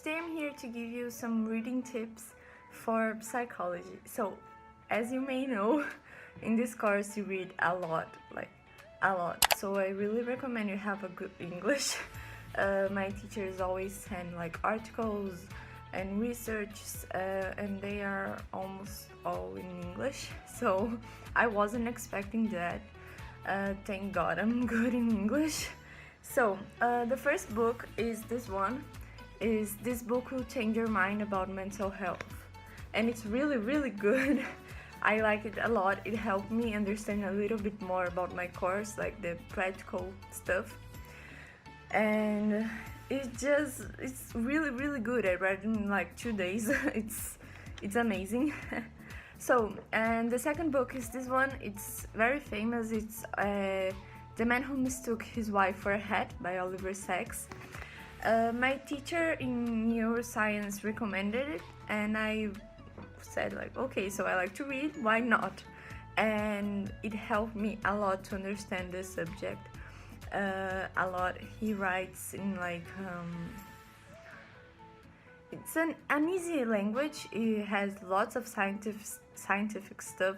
today I'm here to give you some reading tips for psychology. So, as you may know, in this course you read a lot, like a lot. So I really recommend you have a good English. My teachers always send like articles and research, and they are almost all in English. So I wasn't expecting that. Thank God I'm good in English. So the first book is this one. This book will change your mind about mental health, and it's really good. I like it a lot. It helped me understand a little bit more about my course, like the practical stuff, and it's really good. I read it in like 2 days. It's amazing. So, and the second book is this one. It's very famous. It's The Man Who Mistook His Wife for a Hat by Oliver Sacks. My teacher in neuroscience recommended it, and I said like, okay, so I like to read, why not? And it helped me a lot to understand the subject a lot. He writes in like it's an easy language. It has lots of scientific stuff,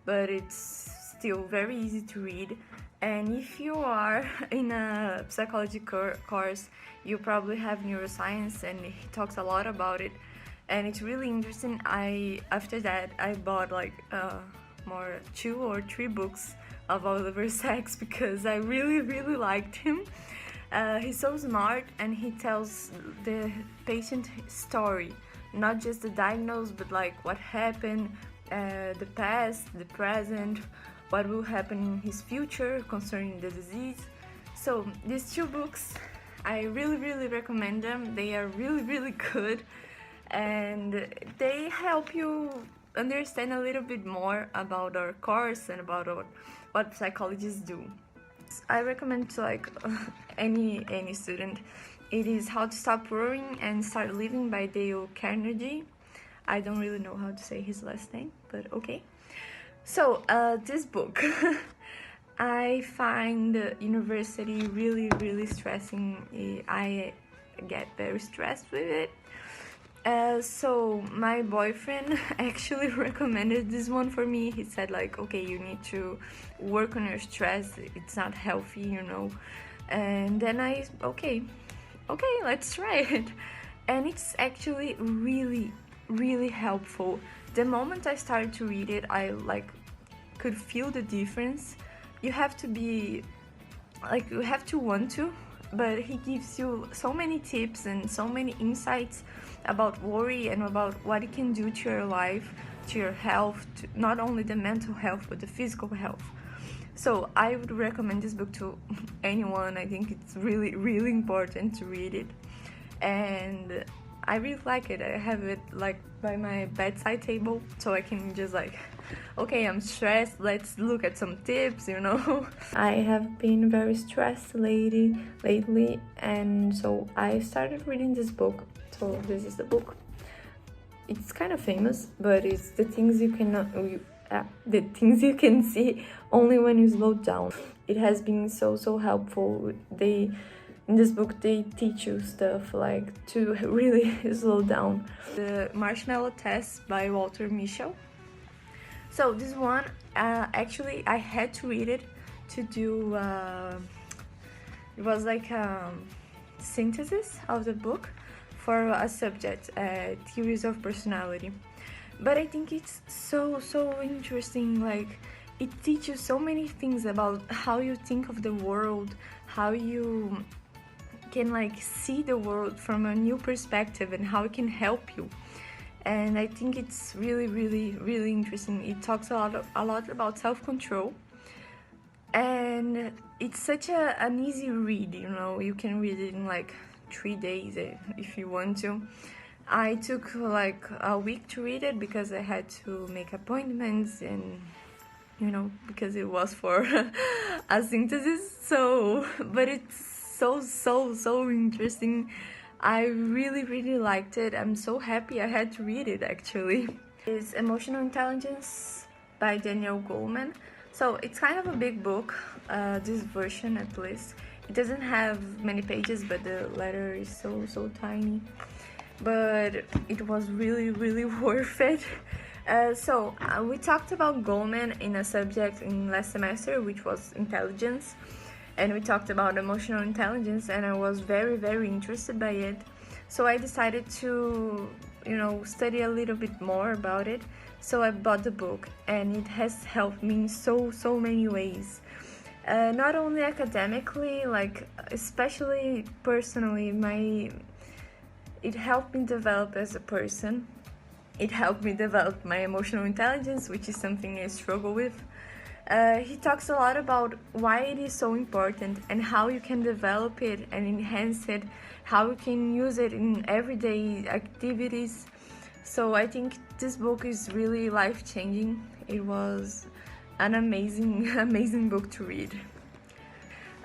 but it's still very easy to read. And if you are in a psychology course, you probably have neuroscience, and he talks a lot about it, and it's really interesting. After that I bought like more 2 or 3 books of Oliver Sacks because I really liked him. He's so smart, and he tells the patient story, not just the diagnosis, but like what happened, the past, the present, what will happen in his future concerning the disease. So these 2 books, I really recommend them. They are really good, and they help you understand a little bit more about our course and about what psychologists do. I recommend to like any student. It is How to Stop Worrying and Start Living by Dale Carnegie. I don't really know how to say his last name, but okay. So this book, I find the university really stressing. I get very stressed with it. So my boyfriend actually recommended this one for me. He said like, okay, you need to work on your stress, it's not healthy, you know. And then okay, let's try it. And it's actually really helpful. The moment I started to read it, I like could feel the difference. You have to be like, you have to want to, but he gives you so many tips and so many insights about worry and about what it can do to your life, to your health, to not only the mental health but the physical health. So I would recommend this book to anyone. I think it's really important to read it, and I really like it. I have it like by my bedside table, so I can just like, okay, I'm stressed, let's look at some tips, you know. I have been very stressed lately, and so I started reading this book. So this is the book. It's kind of famous, but it's the things you can see only when you slow down. It has been so helpful. In this book they teach you stuff like to really slow down. The Marshmallow Test by Walter Mischel. So this one, actually I had to read it to do, it was like a synthesis of the book for a subject, theories of personality. But I think it's so interesting. Like, it teaches so many things about how you think of the world, how you can like see the world from a new perspective, and how it can help you. And I think it's really interesting. It talks a lot about self-control, and it's such an easy read, you know. You can read it in like 3 days if you want to. I took like a week to read it because I had to make appointments, and you know, because it was for a synthesis. So, but it's so interesting. I really liked it. I'm so happy I had to read it actually. It's Emotional Intelligence by Daniel Goleman. So it's kind of a big book, this version at least. It doesn't have many pages, but the letter is so tiny. but it was really worth it. We talked about Goldman in a subject in last semester, which was intelligence, and we talked about emotional intelligence, and I was very interested by it. So I decided to, study a little bit more about it. So I bought the book, and it has helped me in so many ways. Not only academically, like especially personally, it helped me develop as a person. It helped me develop my emotional intelligence, which is something I struggle with. He talks a lot about why it is so important and how you can develop it and enhance it, how you can use it in everyday activities. So I think this book is really life-changing. It was an amazing book to read.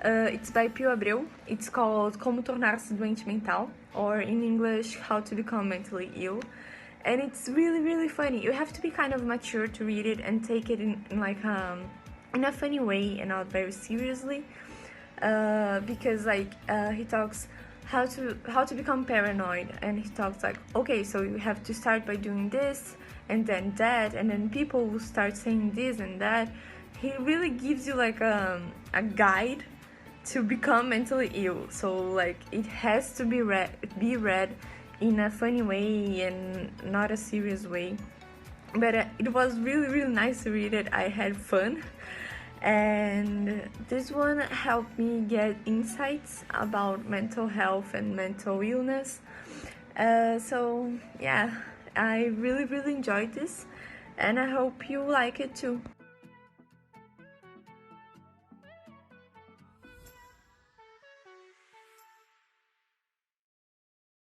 It's by Pio Abreu. It's called Como Tornar-se Doente Mental, or in English, How to Become Mentally Ill. And it's really funny. You have to be kind of mature to read it and take it in a funny way and not very seriously, because he talks how to become paranoid, and he talks like, okay, so you have to start by doing this and then that, and then people will start saying this and that. He really gives you like a guide to become mentally ill. So like it has to be read in a funny way and not a serious way. But it was really nice to read it. I had fun, and this one helped me get insights about mental health and mental illness. So yeah, I really enjoyed this, and I hope you like it too.